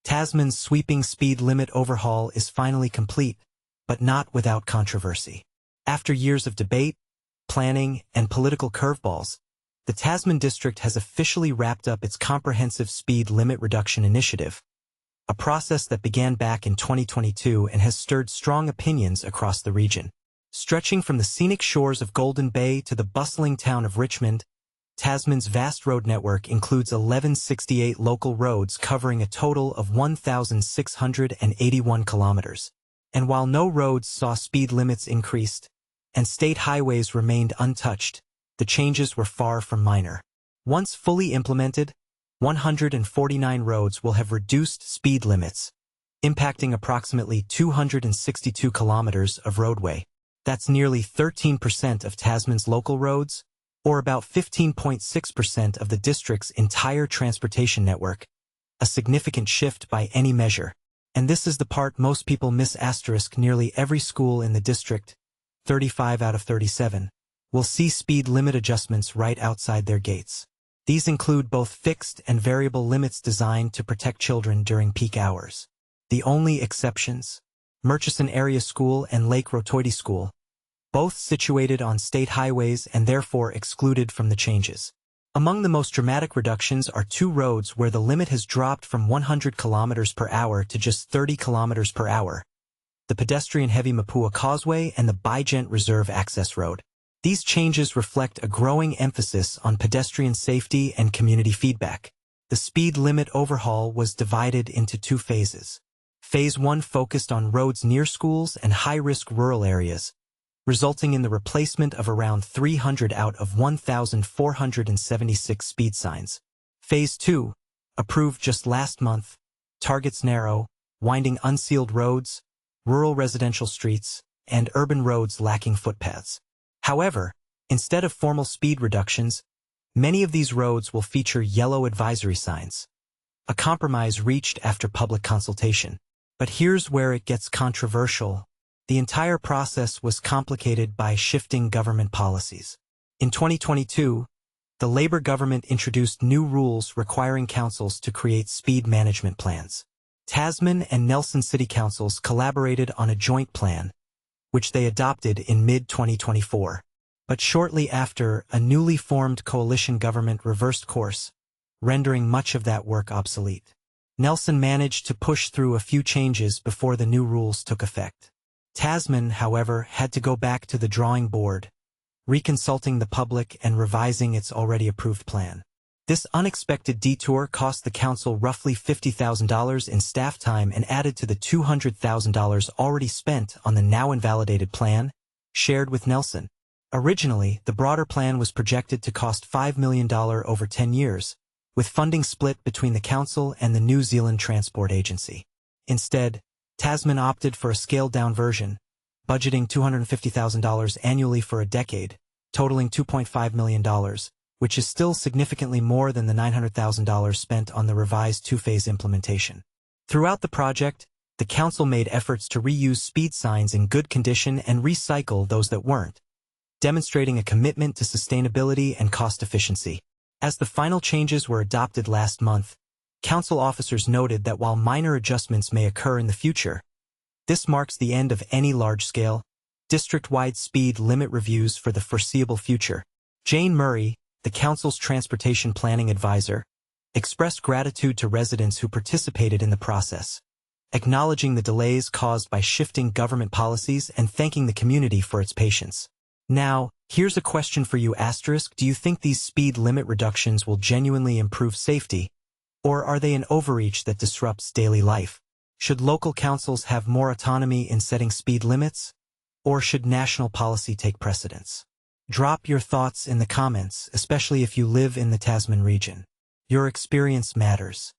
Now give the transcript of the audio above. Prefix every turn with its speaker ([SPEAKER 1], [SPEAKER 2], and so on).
[SPEAKER 1] Tasman's sweeping speed limit overhaul is finally complete, but not without controversy. After years of debate, planning, and political curveballs, the Tasman District has officially wrapped up its comprehensive speed limit reduction initiative, a process that began back in 2022 and has stirred strong opinions across the region. Stretching from the scenic shores of Golden Bay to the bustling town of Richmond, Tasman's vast road network includes 1168 local roads covering a total of 1,681 kilometers. And while no roads saw speed limits increased, and state highways remained untouched, the changes were far from minor. Once fully implemented, 149 roads will have reduced speed limits, impacting approximately 262 kilometers of roadway. That's nearly 13% of Tasman's local roads, or about 15.6% of the district's entire transportation network, a significant shift by any measure. And this is the part most people miss. Nearly every school in the district, 35 out of 37, will see speed limit adjustments right outside their gates. These include both fixed and variable limits designed to protect children during peak hours. The only exceptions, Murchison Area School and Lake Rotoiti School, both situated on state highways and therefore excluded from the changes. Among the most dramatic reductions are two roads where the limit has dropped from 100 kilometers per hour to just 30 kilometers per hour, the pedestrian heavy Mapua Causeway and the Bygent Reserve Access Road. These changes reflect a growing emphasis on pedestrian safety and community feedback. The speed limit overhaul was divided into two phases. Phase 1 focused on roads near schools and high-risk rural areas, resulting in the replacement of around 300 out of 1,476 speed signs. Phase 2, approved just last month, targets narrow, winding unsealed roads, rural residential streets, and urban roads lacking footpaths. However, instead of formal speed reductions, many of these roads will feature yellow advisory signs, a compromise reached after public consultation. But here's where it gets controversial. The entire process was complicated by shifting government policies. In 2022, the Labour government introduced new rules requiring councils to create speed management plans. Tasman and Nelson City Councils collaborated on a joint plan, which they adopted in mid-2024. But shortly after, a newly formed coalition government reversed course, rendering much of that work obsolete. Nelson managed to push through a few changes before the new rules took effect. Tasman, however, had to go back to the drawing board, reconsulting the public and revising its already approved plan. This unexpected detour cost the council roughly $50,000 in staff time and added to the $200,000 already spent on the now invalidated plan, shared with Nelson. Originally, the broader plan was projected to cost $5 million over 10 years, with funding split between the council and the New Zealand Transport Agency. Instead, Tasman opted for a scaled-down version, budgeting $250,000 annually for a decade, totaling $2.5 million, which is still significantly more than the $900,000 spent on the revised two-phase implementation. Throughout the project, the council made efforts to reuse speed signs in good condition and recycle those that weren't, demonstrating a commitment to sustainability and cost efficiency. As the final changes were adopted last month, council officers noted that while minor adjustments may occur in the future, this marks the end of any large-scale, district-wide speed limit reviews for the foreseeable future. Jane Murray, the council's transportation planning advisor, expressed gratitude to residents who participated in the process, acknowledging the delays caused by shifting government policies and thanking the community for its patience. Now, here's a question for you. Do you think these speed limit reductions will genuinely improve safety, or are they an overreach that disrupts daily life? Should local councils have more autonomy in setting speed limits, or should national policy take precedence? Drop your thoughts in the comments, especially if you live in the Tasman region. Your experience matters.